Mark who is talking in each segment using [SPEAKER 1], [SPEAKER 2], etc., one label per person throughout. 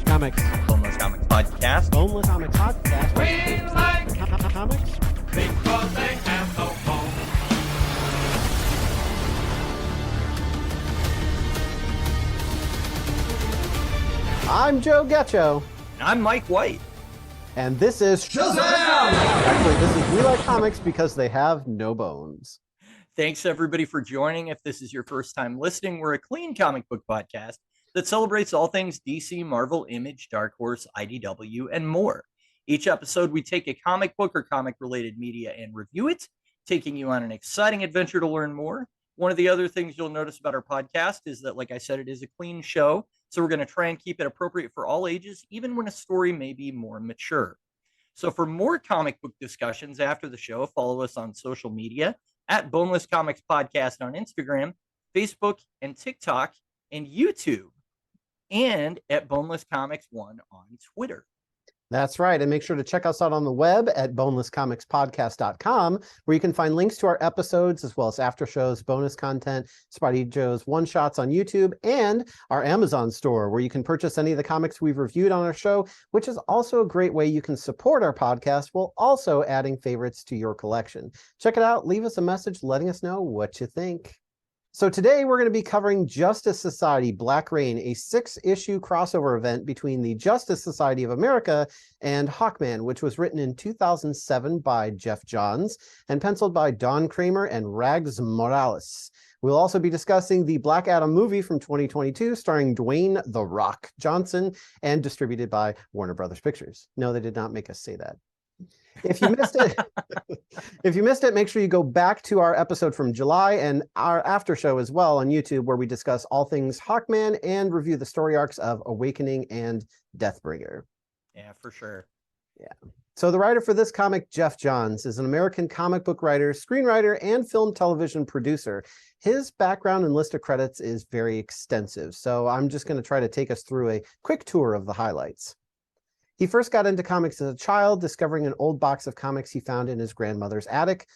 [SPEAKER 1] Comics.
[SPEAKER 2] Boneless Comics Podcast.
[SPEAKER 1] Boneless Comics Podcast.
[SPEAKER 3] We like
[SPEAKER 1] Comics?
[SPEAKER 3] because they have no home.
[SPEAKER 1] I'm Joe Getcho,
[SPEAKER 2] And I'm Mike White.
[SPEAKER 1] and this is Shazam! Actually, this is We Like Comics because they have no bones.
[SPEAKER 2] Thanks everybody for joining. If this is your first time listening, we're a clean comic book podcast that celebrates all things DC, Marvel, Image, Dark Horse, IDW, and more. Each episode, we take a comic book or comic-related media and review it, taking you on an exciting adventure to learn more. One of the other things you'll notice about our podcast is that, like I said, it is a clean show, so we're going to try and keep it appropriate for all ages, even when a story may be more mature. So for more comic book discussions after the show, follow us on social media at Boneless Comics Podcast on Instagram, Facebook, and TikTok, and YouTube, and at Boneless Comics 1 on Twitter.
[SPEAKER 1] That's right. And make sure to check us out on the web at bonelesscomicspodcast.com, where you can find links to our episodes, as well as after shows, bonus content, Spidey Joe's one-shots on YouTube, and our Amazon store, where you can purchase any of the comics we've reviewed on our show, which is also a great way you can support our podcast while also adding favorites to your collection. Check it out. Leave us a message letting us know what you think. So today we're going to be covering Justice Society Black Reign, a 6-issue crossover event between the Justice Society of America and Hawkman, which was written in 2007 by Geoff Johns and penciled by Don Kramer and Rags Morales. We'll also be discussing the Black Adam movie from 2022 starring Dwayne "The Rock" Johnson and distributed by Warner Brothers Pictures. No, they did not make us say that. If you missed it, make sure you go back to our episode from July and our after show as well on YouTube, where we discuss all things Hawkman and review the story arcs of Awakening and Deathbringer.
[SPEAKER 2] Yeah, for sure.
[SPEAKER 1] Yeah. So the writer for this comic, Geoff Johns, is an American comic book writer, screenwriter, and film television producer. His background and list of credits is very extensive, so I'm just going to try to take us through a quick tour of the highlights. He first got into comics as a child, discovering an old box of comics he found in his grandmother's attic,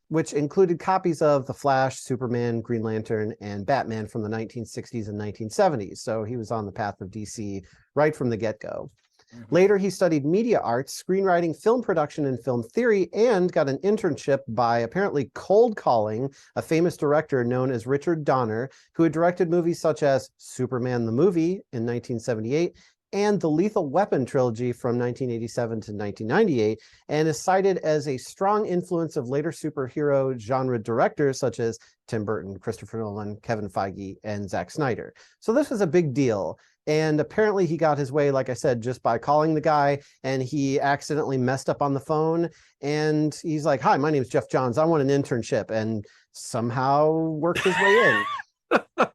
[SPEAKER 1] which included copies of The Flash, Superman, Green Lantern, and Batman from the 1960s and 1970s. So he was on the path of DC right from the get-go. Mm-hmm. Later, he studied media arts, screenwriting, film production, and film theory, and got an internship by apparently cold calling a famous director known as Richard Donner, who had directed movies such as Superman the Movie in 1978, and the Lethal Weapon trilogy from 1987 to 1998, and is cited as a strong influence of later superhero genre directors such as Tim Burton, Christopher Nolan, Kevin Feige, and Zack Snyder. So this was a big deal. And apparently he got his way, like I said, just by calling the guy, and he accidentally messed up on the phone. And he's like, "Hi, my name is Geoff Johns. I want an internship," and somehow worked his way in.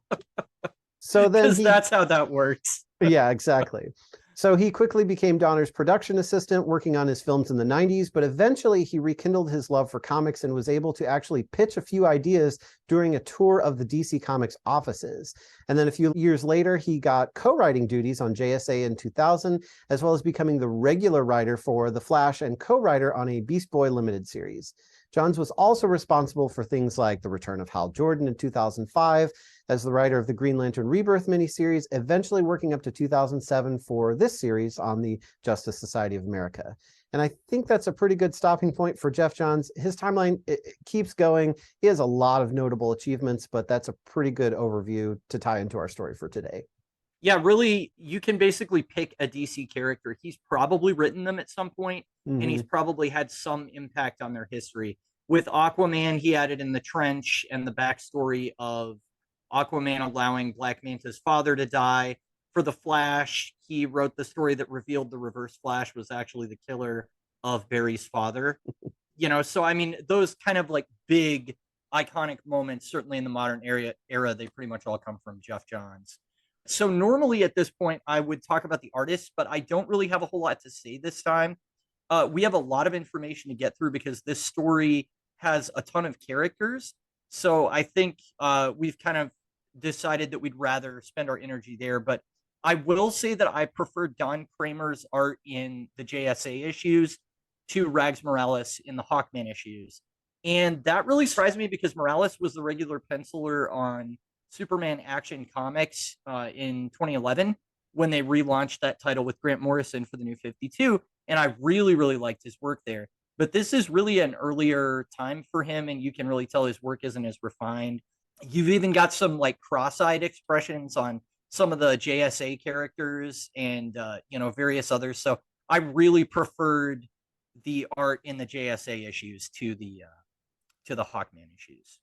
[SPEAKER 1] So then
[SPEAKER 2] that's how that works.
[SPEAKER 1] Yeah, exactly. So he quickly became Donner's production assistant, working on his films in the 90s, but eventually he rekindled his love for comics and was able to actually pitch a few ideas during a tour of the DC Comics offices. And then a few years later, he got co-writing duties on JSA in 2000, as well as becoming the regular writer for The Flash and co-writer on a Beast Boy limited series. Johns was also responsible for things like the return of Hal Jordan in 2005, as the writer of the Green Lantern Rebirth miniseries, eventually working up to 2007 for this series on the Justice Society of America. And I think that's a pretty good stopping point for Geoff Johns. His timeline it keeps going. He has a lot of notable achievements, but that's a pretty good overview to tie into our story for today.
[SPEAKER 2] Yeah, really, you can basically pick a DC character. He's probably written them at some point, and he's probably had some impact on their history. With Aquaman, he added in the trench and the backstory of Aquaman allowing Black Manta's father to die. For The Flash, he wrote the story that revealed the Reverse Flash was actually the killer of Barry's father. So I mean, those kind of like big iconic moments, certainly in the modern era, they pretty much all come from Geoff Johns. So normally at this point, I would talk about the artists, but I don't really have a whole lot to say this time. We have a lot of information to get through because this story has a ton of characters. So I think we've kind of decided that we'd rather spend our energy there. But I will say that I prefer Don Kramer's art in the JSA issues to Rags Morales in the Hawkman issues. And that really surprised me because Morales was the regular penciler on Superman Action Comics in 2011. when they relaunched that title with Grant Morrison for the New 52, and I really, really liked his work there. But this is really an earlier time for him, and you can really tell his work isn't as refined. You've even got some like cross-eyed expressions on some of the JSA characters and various others. So I really preferred the art in the JSA issues to the Hawkman issues.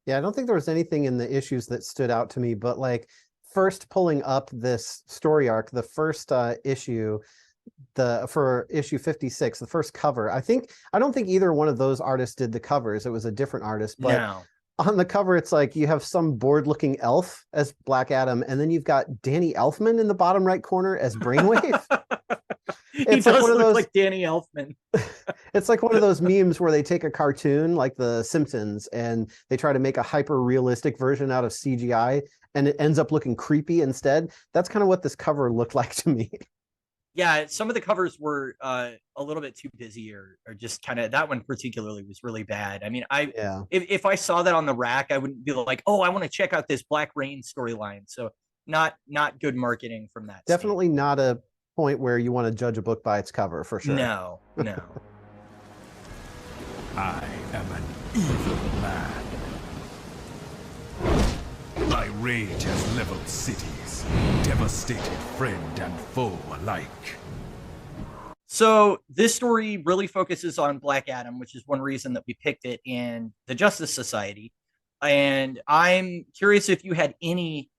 [SPEAKER 1] Yeah, I don't think there was anything in the issues that stood out to me, but like first pulling up this story arc, the first issue, for issue 56, the first cover, I don't think either one of those artists did the covers. It was a different artist, but
[SPEAKER 2] no.
[SPEAKER 1] On the cover, it's like you have some bored-looking elf as Black Adam, and then you've got Danny Elfman in the bottom right corner as Brainwave.
[SPEAKER 2] He does look like Danny Elfman.
[SPEAKER 1] It's like one of those memes where they take a cartoon like The Simpsons and they try to make a hyper-realistic version out of CGI, and it ends up looking creepy instead. That's kind of what this cover looked like to me.
[SPEAKER 2] Yeah, some of the covers were a little bit too busy, or just kind of, that one particularly was really bad. I mean, if I saw that on the rack, I wouldn't be like, oh, I want to check out this Black Rain storyline. So not good marketing from that.
[SPEAKER 1] Definitely not a point where you want to judge a book by its cover, for sure.
[SPEAKER 2] No.
[SPEAKER 3] I am an evil man. My rage has leveled cities, devastated friend and foe alike.
[SPEAKER 2] So this story really focuses on Black Adam, which is one reason that we picked it, in the Justice Society. And I'm curious if you had any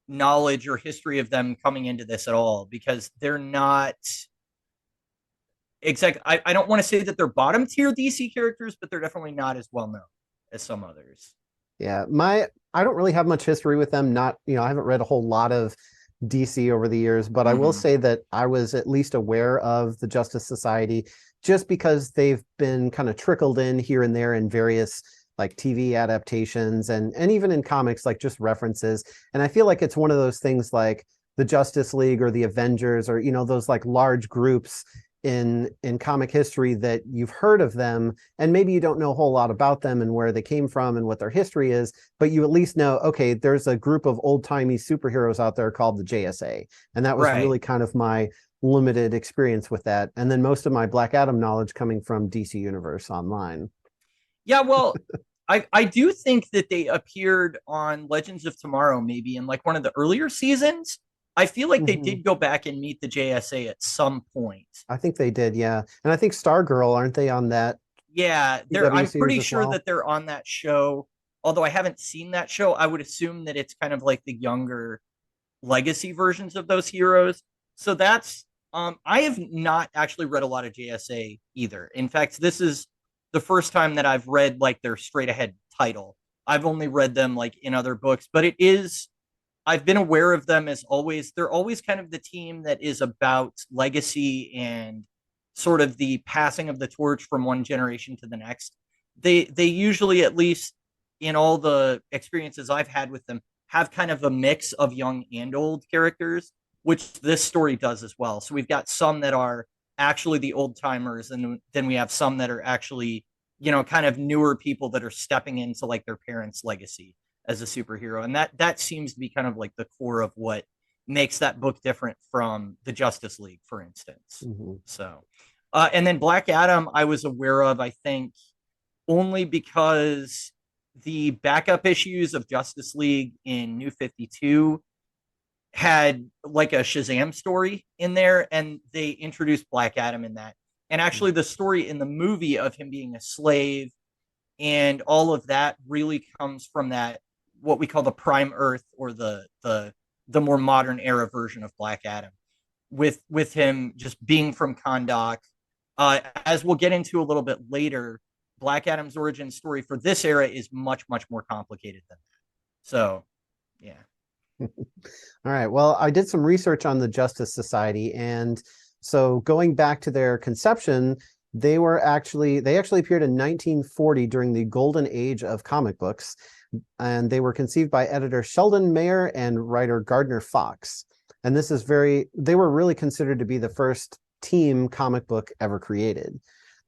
[SPEAKER 2] knowledge or history of them coming into this at all, because they're not exactly, I don't want to say that they're bottom tier DC characters, but they're definitely not as well known as some others.
[SPEAKER 1] Yeah, I don't really have much history with them. I haven't read a whole lot of DC over the years, but I will say that I was at least aware of the Justice Society just because they've been kind of trickled in here and there in various like TV adaptations and even in comics, like just references. And I feel like it's one of those things like the Justice League or the Avengers, or, those like large groups in comic history that you've heard of them, and maybe you don't know a whole lot about them and where they came from and what their history is, but you at least know, okay, there's a group of old-timey superheroes out there called the JSA. And that was really kind of my limited experience with that. And then most of my Black Adam knowledge coming from DC Universe Online.
[SPEAKER 2] Yeah, well, I do think that they appeared on Legends of Tomorrow, maybe in like one of the earlier seasons. I feel like they did go back and meet the JSA at some point.
[SPEAKER 1] I think they did, yeah. And I think Stargirl, aren't they on that?
[SPEAKER 2] Yeah, I'm pretty sure that they're on that show. Although I haven't seen that show, I would assume that it's kind of like the younger legacy versions of those heroes. So that's, I have not actually read a lot of JSA either. In fact, this is the first time that I've read like their straight ahead title. I've only read them like in other books, but I've been aware of them as always. They're always kind of the team that is about legacy and sort of the passing of the torch from one generation to the next. They usually, at least in all the experiences I've had with them, have kind of a mix of young and old characters, which this story does as well. So we've got some that are actually the old timers, and then we have some that are actually, kind of newer people that are stepping into like their parents' legacy as a superhero. And that seems to be kind of like the core of what makes that book different from the Justice League, for instance. So and then Black Adam I was aware of, I think, only because the backup issues of Justice League in New 52 had like a Shazam story in there, and they introduced Black Adam in that. And actually the story in the movie of him being a slave and all of that really comes from that, what we call the Prime Earth, or the more modern era version of Black Adam, with him just being from Kahnaq. As we'll get into a little bit later, Black Adam's origin story for this era is much, much more complicated than that. So, yeah.
[SPEAKER 1] All right. Well, I did some research on the Justice Society, and so going back to their conception, they actually appeared in 1940 during the golden age of comic books. And they were conceived by editor Sheldon Mayer and writer Gardner Fox. And they were really considered to be the first team comic book ever created.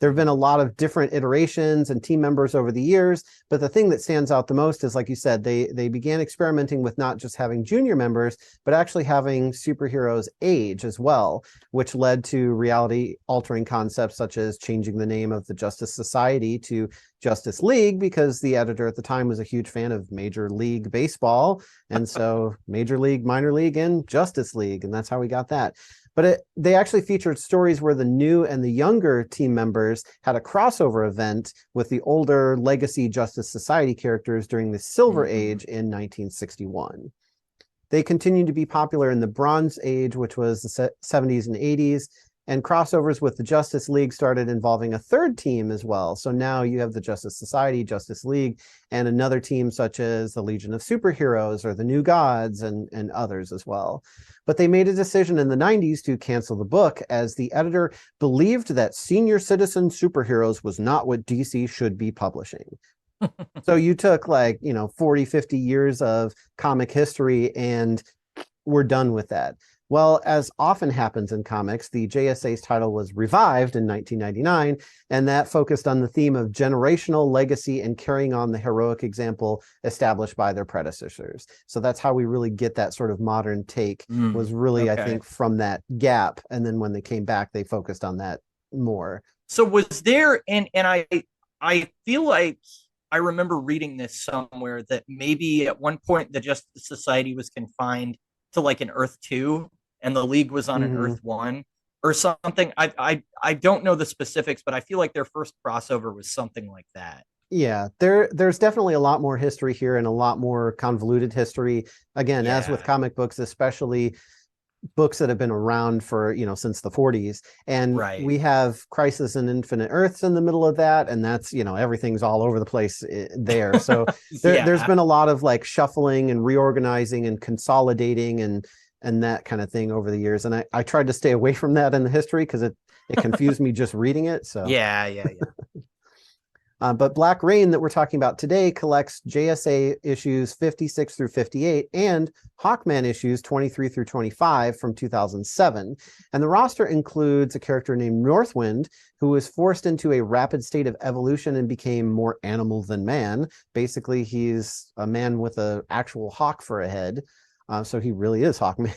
[SPEAKER 1] There have been a lot of different iterations and team members over the years, but the thing that stands out the most is, like you said, they began experimenting with not just having junior members, but actually having superheroes age as well, which led to reality-altering concepts such as changing the name of the Justice Society to Justice League, because the editor at the time was a huge fan of Major League Baseball, and so Major League, Minor League, and Justice League, and that's how we got that. But they actually featured stories where the new and the younger team members had a crossover event with the older Legacy Justice Society characters during the Silver Age in 1961. They continued to be popular in the Bronze Age, which was the 70s and 80s, and crossovers with the Justice League started involving a third team as well. So now you have the Justice Society, Justice League, and another team such as the Legion of Superheroes or the New Gods and others as well. But they made a decision in the 90s to cancel the book, as the editor believed that senior citizen superheroes was not what DC should be publishing. So you took 40, 50 years of comic history and we're done with that. Well, as often happens in comics, the JSA's title was revived in 1999, and that focused on the theme of generational legacy and carrying on the heroic example established by their predecessors. So that's how we really get that sort of modern take, was really, I think, from that gap. And then when they came back, they focused on that more.
[SPEAKER 2] So was there, and I feel like I remember reading this somewhere, that maybe at one point the Justice Society was confined to like an Earth 2 and the League was on an Earth 1 or something. I don't know the specifics, but I feel like their first crossover was something like that.
[SPEAKER 1] Yeah, there's definitely a lot more history here and a lot more convoluted history. Again, as with comic books, especially books that have been around for, since the 40s. And we have Crisis on Infinite Earths in the middle of that. And that's, everything's all over the place there. So there's been a lot of like shuffling and reorganizing and consolidating and that kind of thing over the years. And I tried to stay away from that in the history because it confused me just reading it. So yeah. But Black Rain that we're talking about today collects JSA issues 56 through 58 and Hawkman issues 23 through 25 from 2007. And the roster includes a character named Northwind, who was forced into a rapid state of evolution and became more animal than man. Basically, he's a man with an actual hawk for a head. So he really is Hawkman,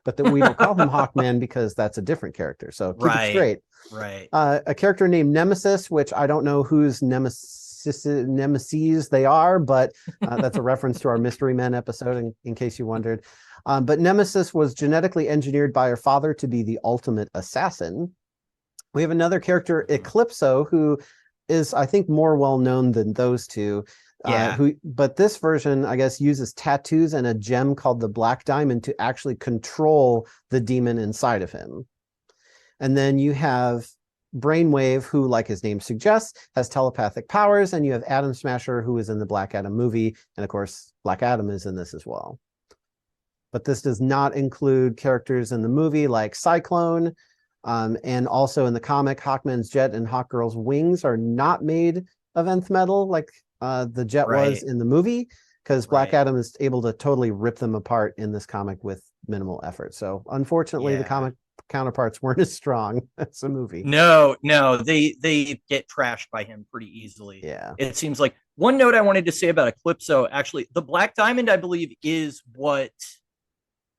[SPEAKER 1] but we don't call him Hawkman because that's a different character. So keep it straight.
[SPEAKER 2] Right.
[SPEAKER 1] A character named Nemesis, which I don't know whose nemesis they are, but that's a reference to our Mystery Men episode, in case you wondered. But Nemesis was genetically engineered by her father to be the ultimate assassin. We have another character, Eclipso, who is, I think, more well-known than those two. But this version, I guess, uses tattoos and a gem called the Black Diamond to actually control the demon inside of him. And then you have Brainwave, who, like his name suggests, has telepathic powers. And you have Atom Smasher, who is in the Black Adam movie. And of course, Black Adam is in this as well. But this does not include characters in the movie like Cyclone. And also in the comic, Hawkman's jet and Hawkgirl's wings are not made of nth metal like the jet was in the movie, because Black Adam is able to totally rip them apart in this comic with minimal effort. So unfortunately, the comic counterparts weren't as strong as the movie.
[SPEAKER 2] No, they get trashed by him pretty easily.
[SPEAKER 1] Yeah.
[SPEAKER 2] It seems like. One note I wanted to say about Eclipso, actually, the Black Diamond, I believe, is what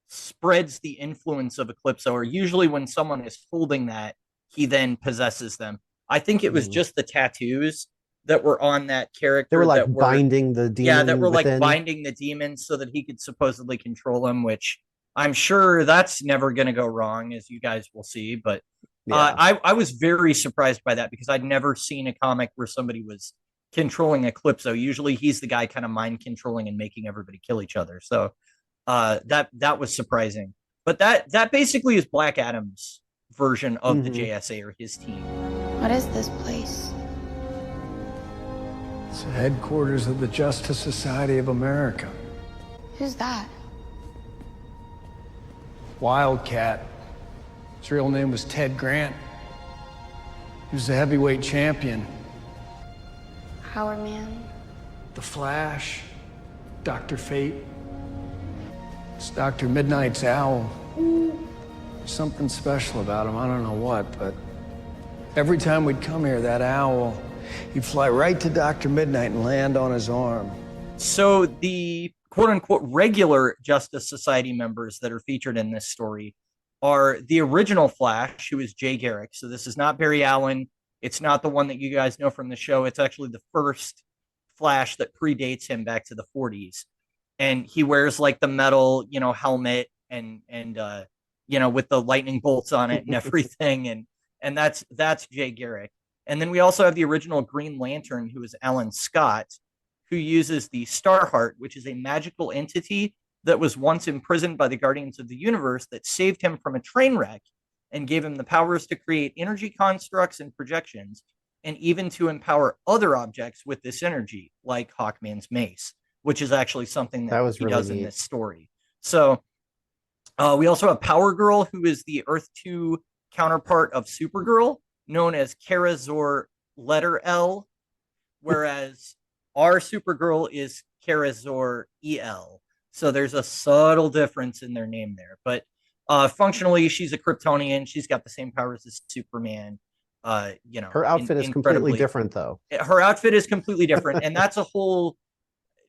[SPEAKER 2] spreads the influence of Eclipso, or usually when someone is holding that, he then possesses them. I think it was just the tattoos that were on that character.
[SPEAKER 1] They were like binding the demon.
[SPEAKER 2] Yeah, that were
[SPEAKER 1] within.
[SPEAKER 2] like binding the demon so that he could supposedly control them, which I'm sure that's never going to go wrong, as you guys will see. But I was very surprised by that, because I'd never seen a comic where somebody was controlling Eclipso. Usually he's the guy kind of mind controlling and making everybody kill each other. So that was surprising. But that basically is Black Adam's version of the JSA, or his team.
[SPEAKER 4] What is this place?
[SPEAKER 5] It's the headquarters of the Justice Society of America.
[SPEAKER 4] Who's that?
[SPEAKER 5] Wildcat. His real name was Ted Grant. He was the heavyweight champion.
[SPEAKER 4] Howard Man?
[SPEAKER 5] The Flash. Dr. Fate. It's Dr. Midnight's owl. There's something special about him. I don't know what, but Every time we'd come here, that owl, he'd fly right to Dr. Midnight and land on his arm.
[SPEAKER 2] So the quote-unquote regular Justice Society members that are featured in this story are the original Flash, who is Jay Garrick. So this is not Barry Allen. It's not the one that you guys know from the show. It's actually the first Flash that predates him back to the 40s. And he wears like the metal, helmet and with the lightning bolts on it and everything. And that's Jay Garrick. And then we also have the original Green Lantern, who is Alan Scott, who uses the Starheart, which is a magical entity that was once imprisoned by the Guardians of the Universe that saved him from a train wreck and gave him the powers to create energy constructs and projections, and even to empower other objects with this energy, like Hawkman's mace, which is actually something that he really does in this story. So we also have Power Girl, who is the Earth 2 counterpart of Supergirl, known as Kara Zor letter L, whereas our Supergirl is Kara Zor EL. So there's a subtle difference in their name there. But functionally, she's a Kryptonian. She's got the same powers as Superman.
[SPEAKER 1] Her outfit is completely different, though.
[SPEAKER 2] Her outfit is completely different. And that's a whole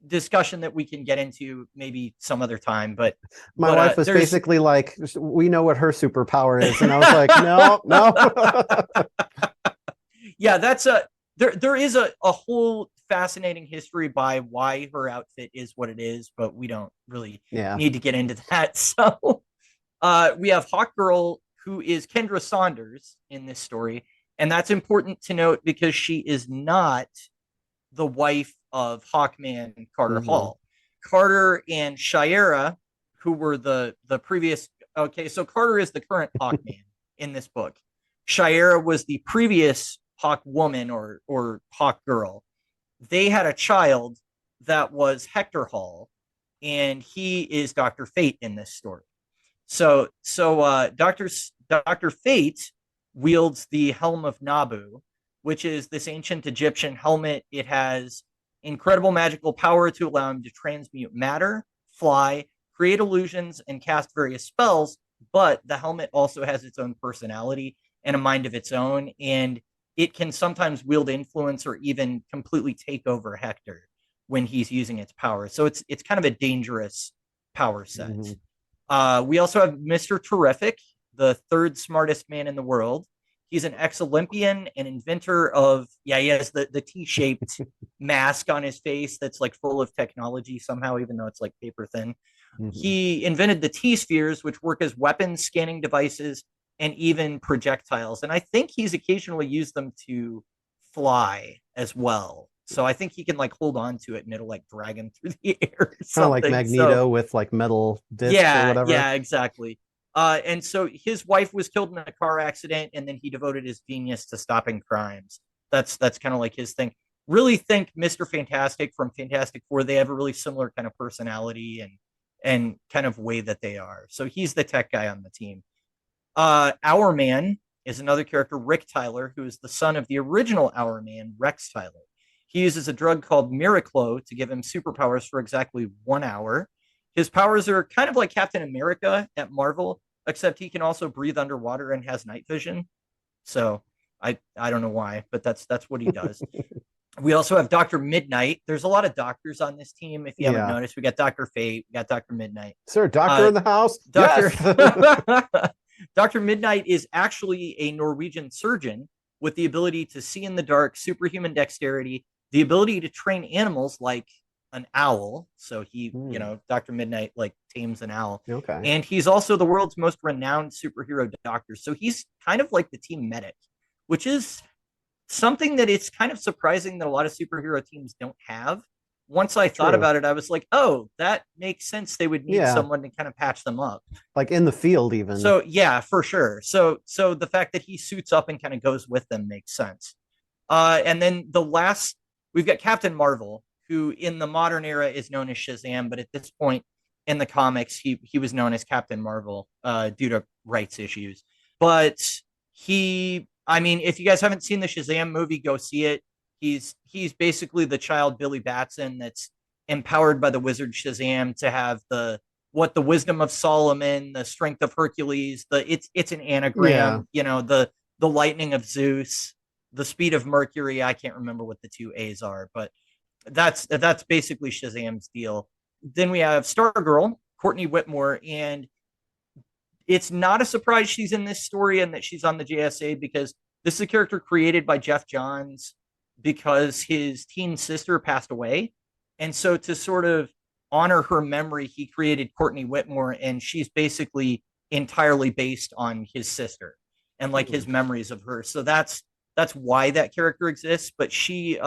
[SPEAKER 2] discussion that we can get into maybe some other time. But
[SPEAKER 1] my wife was basically like, we know what her superpower is. And I was like, no.
[SPEAKER 2] Yeah, that's there is a whole fascinating history by why her outfit is what it is, but we don't really need to get into that. So we have Hawkgirl, who is Kendra Saunders in this story. And that's important to note because she is not the wife of Hawkman Carter Hall. Carter and Shiera, who were the previous. Okay, so Carter is the current Hawkman in this book. Shiera was the previous Hawk woman or Hawk girl. They had a child that was Hector Hall, and he is Dr. Fate in this story. So Dr. Fate wields the Helm of Nabu, which is this ancient Egyptian helmet. It has incredible magical power to allow him to transmute matter, fly, create illusions, and cast various spells. But the helmet also has its own personality and a mind of its own, and it can sometimes wield influence or even completely take over Hector when he's using its power. So it's kind of a dangerous power set. We also have Mr. Terrific, the third smartest man in the world. He's an ex-Olympian and inventor of, he has the T-shaped mask on his face that's like full of technology somehow, even though it's like paper thin. He invented the T-spheres, which work as weapons, scanning devices, and even projectiles. And I think he's occasionally used them to fly as well. So I think he can like hold on to it and it'll like drag him through the air.
[SPEAKER 1] Kind of like Magneto with like metal discs or whatever.
[SPEAKER 2] Yeah, exactly. And so his wife was killed in a car accident, and then he devoted his genius to stopping crimes. That's kind of like his thing. Really think Mr. Fantastic from Fantastic Four. They have a really similar kind of personality and kind of way that they are. So he's the tech guy on the team. Our Man is another character, Rick Tyler, who is the son of the original Our Man, Rex Tyler. He uses a drug called Miraclo to give him superpowers for exactly 1 hour. His powers are kind of like Captain America at Marvel, except he can also breathe underwater and has night vision. So I don't know why, but that's what he does. We also have Dr. Midnight. There's a lot of doctors on this team. If you haven't noticed, we got Dr. Fate, we got Dr. Midnight.
[SPEAKER 1] Is there a doctor in the house?
[SPEAKER 2] Yes. Dr. Midnight is actually a Norwegian surgeon with the ability to see in the dark, superhuman dexterity, the ability to train animals like an owl. So he, Dr. Midnight like tames an owl.
[SPEAKER 1] Okay.
[SPEAKER 2] And he's also the world's most renowned superhero doctor. So he's kind of like the team medic, which is something that it's kind of surprising that a lot of superhero teams don't have. Once I thought about it, I was like, oh, that makes sense. They would need someone to kind of patch them up.
[SPEAKER 1] Like in the field even.
[SPEAKER 2] So yeah, for sure. So the fact that he suits up and kind of goes with them makes sense. And then we've got Captain Marvel, who in the modern era is known as Shazam, but at this point in the comics, he was known as Captain Marvel due to rights issues. But if you guys haven't seen the Shazam movie, go see it. He's basically the child Billy Batson that's empowered by the wizard Shazam to have the wisdom of Solomon, the strength of Hercules. It's an anagram. The the lightning of Zeus, the speed of Mercury. I can't remember what the two A's are, but that's basically Shazam's deal. Then we have Stargirl, Courtney Whitmore, and it's not a surprise she's in this story and that she's on the JSA, because this is a character created by Jeff Johns because his teen sister passed away. And so to sort of honor her memory, he created Courtney Whitmore, and she's basically entirely based on his sister and like his memories of her. So that's why that character exists. But she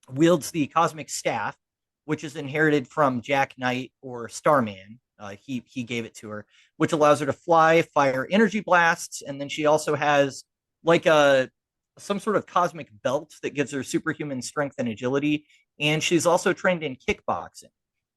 [SPEAKER 2] wields the cosmic staff, which is inherited from Jack Knight or Starman. He gave it to her, which allows her to fly, fire energy blasts, and then she also has like some sort of cosmic belt that gives her superhuman strength and agility. And she's also trained in kickboxing,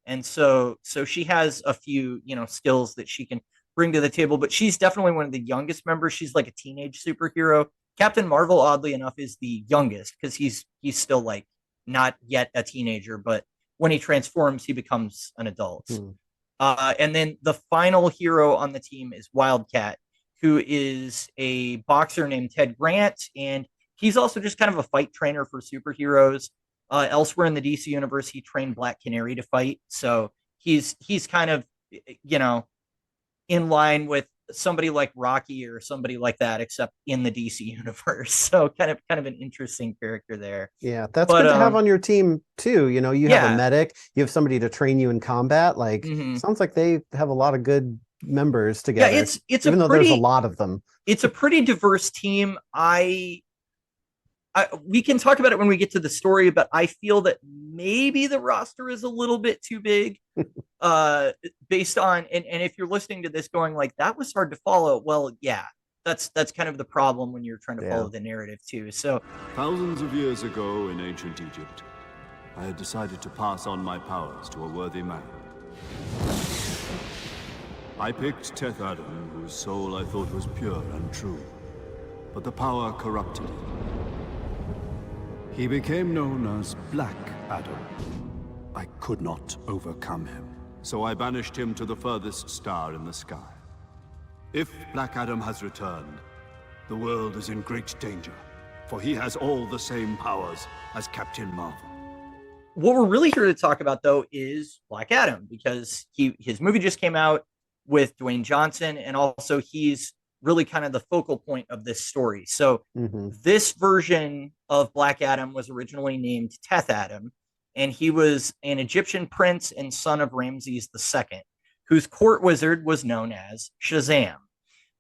[SPEAKER 2] and so she has a few skills that she can bring to the table. But she's definitely one of the youngest members. She's like a teenage superhero. Captain Marvel, oddly enough, is the youngest because he's still like not yet a teenager, but when he transforms, he becomes an adult. And then the final hero on the team is Wildcat, who is a boxer named Ted Grant, and he's also just kind of a fight trainer for superheroes. Elsewhere in the DC universe, he trained Black Canary to fight, so he's kind of in line with somebody like Rocky or somebody like that, except in the DC universe. So kind of an interesting character there.
[SPEAKER 1] Yeah, that's good to have on your team too. You have a medic, you have somebody to train you in combat. Like sounds like they have a lot of good members together.
[SPEAKER 2] Yeah, it's
[SPEAKER 1] even though there's a lot of them.
[SPEAKER 2] It's a pretty diverse team. We can talk about it when we get to the story, but I feel that maybe the roster is a little bit too big based on, and if you're listening to this going like, that was hard to follow. Well, yeah, that's kind of the problem when you're trying to follow the narrative too. So
[SPEAKER 6] thousands of years ago in ancient Egypt, I had decided to pass on my powers to a worthy man. I picked Teth Adam, whose soul I thought was pure and true, but the power corrupted him. He became known as Black Adam. I could not overcome him, so I banished him to the furthest star in the sky. If Black Adam has returned, the world is in great danger, for he has all the same powers as Captain Marvel.
[SPEAKER 2] What we're really here to talk about, though, is Black Adam, because his movie just came out with Dwayne Johnson, and also he's really kind of the focal point of this story. So this version of Black Adam was originally named Teth Adam, and he was an Egyptian prince and son of Ramses II, whose court wizard was known as Shazam.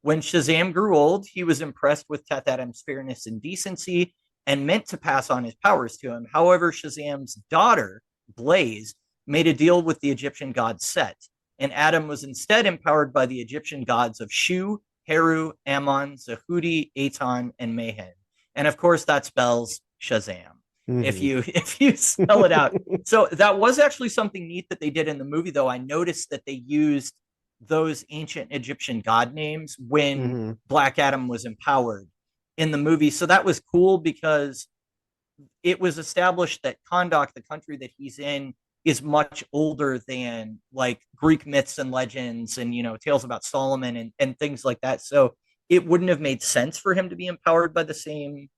[SPEAKER 2] When Shazam grew old, he was impressed with Teth Adam's fairness and decency and meant to pass on his powers to him. However, Shazam's daughter, Blaze, made a deal with the Egyptian god Set, and Adam was instead empowered by the Egyptian gods of Shu, Heru, Ammon, Zahudi, Aton, and Mehen. And of course, that spells Shazam. If you spell it out. So that was actually something neat that they did in the movie, though. I noticed that they used those ancient Egyptian god names when Black Adam was empowered in the movie. So that was cool because it was established that Kahnaq, the country that he's in, is much older than like Greek myths and legends and, tales about Solomon and things like that. So it wouldn't have made sense for him to be empowered by the same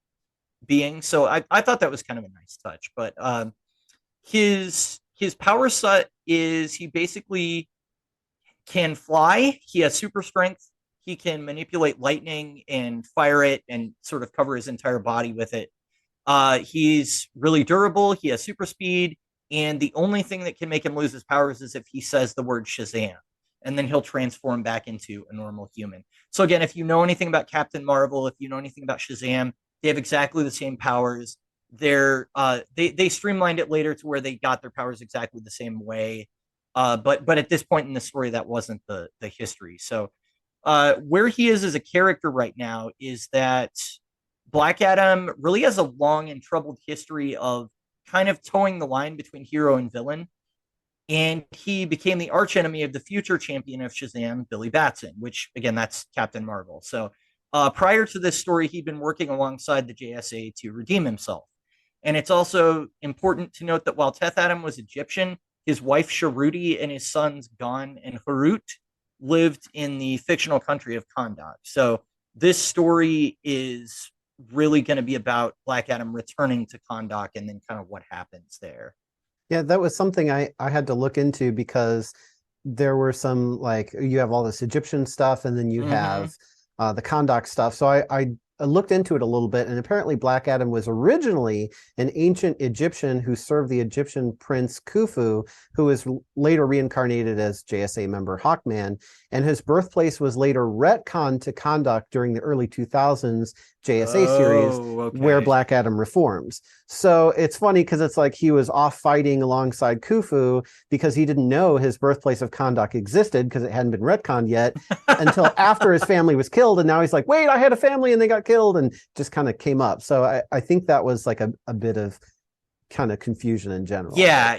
[SPEAKER 2] being. So I thought that was kind of a nice touch. But his power set is he basically can fly. He has super strength. He can manipulate lightning and fire it and sort of cover his entire body with it. He's really durable. He has super speed. And the only thing that can make him lose his powers is if he says the word Shazam, and then he'll transform back into a normal human. So again, if you know anything about Captain Marvel, if you know anything about Shazam, they have exactly the same powers. They streamlined it later to where they got their powers exactly the same way. But at this point in the story, that wasn't the history. So where he is as a character right now is that Black Adam really has a long and troubled history of kind of towing the line between hero and villain. And he became the archenemy of the future champion of Shazam, Billy Batson, which, again, that's Captain Marvel. So prior to this story, he'd been working alongside the JSA to redeem himself. And it's also important to note that while Teth Adam was Egyptian, his wife Sharuti and his sons Gon and Harut lived in the fictional country of Kahnaq. So this story is really going to be about Black Adam returning to Kahnaq and then kind of what happens there.
[SPEAKER 1] Yeah, that was something I had to look into because there were some, like, you have all this Egyptian stuff and then you have the Kahnaq stuff. So I looked into it a little bit, and apparently Black Adam was originally an ancient Egyptian who served the Egyptian prince Khufu, who was later reincarnated as JSA member Hawkman, and his birthplace was later retconned to Kahnaq during the early 2000s JSA series, where Black Adam reforms. So it's funny because it's like he was off fighting alongside Khufu because he didn't know his birthplace of Kahnaq existed because it hadn't been retconned yet until after his family was killed. And now he's like, wait, I had a family and they got killed, and just kind of came up. So I think that was like a bit of kind of confusion in general.
[SPEAKER 2] Yeah.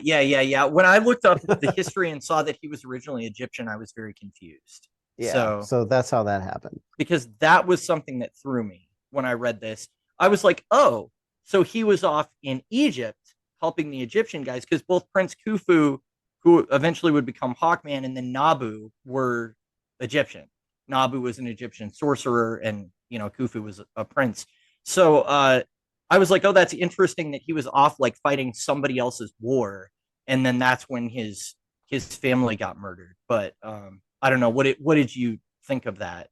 [SPEAKER 2] When I looked up the history and saw that he was originally Egyptian, I was very confused.
[SPEAKER 1] Yeah. So that's how that happened.
[SPEAKER 2] Because that was something that threw me when I read this. I was like, oh, so he was off in Egypt helping the Egyptian guys, because both Prince Khufu, who eventually would become Hawkman, and then Nabu were Egyptian. Nabu was an Egyptian sorcerer, and Khufu was a prince. So I was like, oh, that's interesting that he was off like fighting somebody else's war, and then that's when his family got murdered. But I don't know, what did you think of that?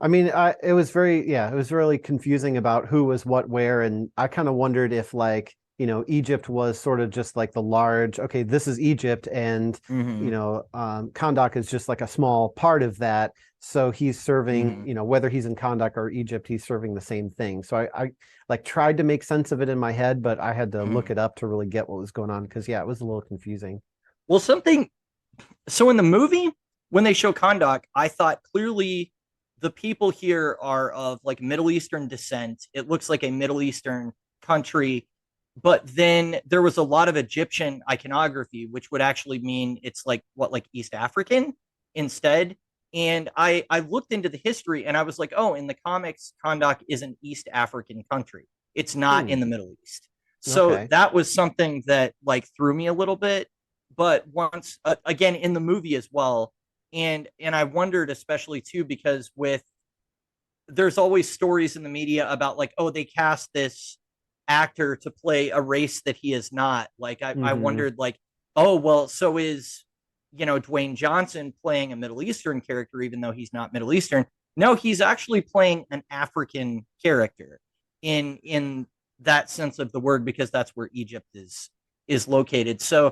[SPEAKER 1] I mean, it was it was really confusing about who was what where, and I kind of wondered if, like, Egypt was sort of just like the large, okay, this is Egypt, and Kahnaq is just like a small part of that. So he's serving, whether he's in Kahnaq or Egypt, he's serving the same thing. So I like tried to make sense of it in my head, but I had to look it up to really get what was going on, because it was a little confusing.
[SPEAKER 2] Well, so in the movie, when they show Kahnaq, I thought clearly the people here are of like Middle Eastern descent. It looks like a Middle Eastern country, but then there was a lot of Egyptian iconography, which would actually mean it's like East African instead. And I looked into the history and I was like, oh, in the comics, Kahnaq is an East African country. It's not in the Middle East. So that was something that like threw me a little bit. But once again in the movie as well, and I wondered especially too, because there's always stories in the media about like, oh, they cast this actor to play a race that he is not. Like I wondered, like, oh, well, so is Dwayne Johnson playing a Middle Eastern character even though he's not Middle Eastern? No, he's actually playing an African character in that sense of the word, because that's where Egypt is located. So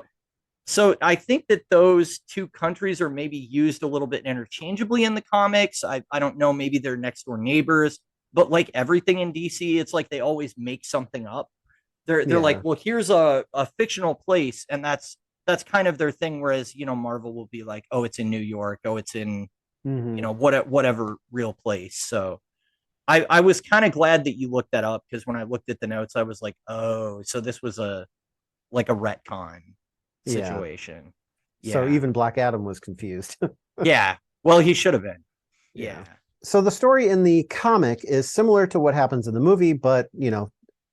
[SPEAKER 2] I think that those two countries are maybe used a little bit interchangeably in the comics. I don't know, maybe they're next door neighbors, but like everything in DC, it's like they always make something up. They're like, well, here's a fictional place, and that's kind of their thing. Whereas, Marvel will be like, oh, it's in New York, oh, it's in whatever real place. So I was kind of glad that you looked that up, because when I looked at the notes, I was like, oh, so this was a retcon situation.
[SPEAKER 1] So even Black Adam was confused.
[SPEAKER 2] Yeah, well, he should have been. Yeah.
[SPEAKER 1] So the story in the comic is similar to what happens in the movie, but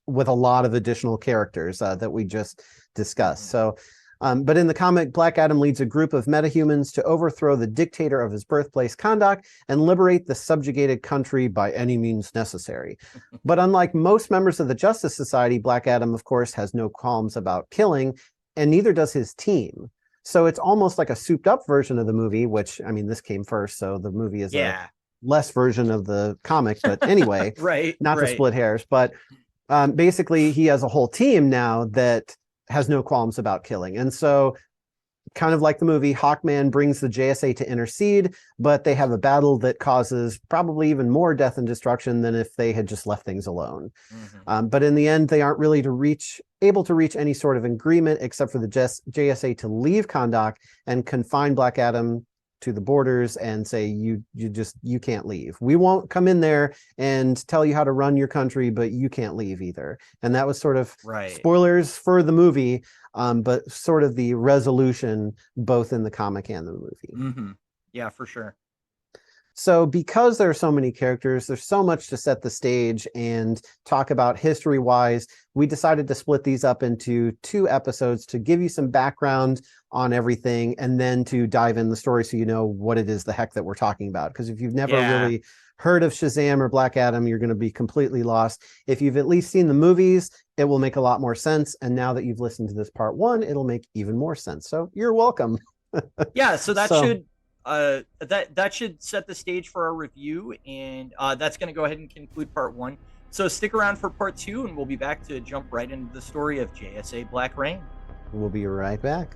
[SPEAKER 1] with a lot of additional characters that we just discussed. So but in the comic, Black Adam leads a group of metahumans to overthrow the dictator of his birthplace, Kahnaq, and liberate the subjugated country by any means necessary. But unlike most members of the Justice Society, Black Adam, of course, has no qualms about killing, and neither does his team. So it's almost like a souped up version of the movie, which, I mean, this came first, so the movie is a less version of the comic, but anyway, not to split hairs, but basically he has a whole team now that has no qualms about killing. And so kind of like the movie, Hawkman brings the JSA to intercede, but they have a battle that causes probably even more death and destruction than if they had just left things alone. But in the end, they aren't really able to reach any sort of agreement except for the JSA to leave Kahnaq and confine Black Adam to the borders and say, you can't leave. We won't come in there and tell you how to run your country, but you can't leave either. And that was sort of spoilers for the movie, but sort of the resolution both in the comic and the movie.
[SPEAKER 2] Yeah, for sure.
[SPEAKER 1] So because there are so many characters, there's so much to set the stage and talk about history-wise, we decided to split these up into 2 episodes to give you some background on everything and then to dive in the story so you know what it is the heck that we're talking about. Because if you've never really heard of Shazam or Black Adam, you're going to be completely lost. If you've at least seen the movies, it will make a lot more sense. And now that you've listened to this part 1, it'll make even more sense. So you're welcome.
[SPEAKER 2] Yeah, so that should set the stage for our review, and that's going to go ahead and conclude part 1. So stick around for part 2, and we'll be back to jump right into the story of JSA Black Rain.
[SPEAKER 1] We'll be right back.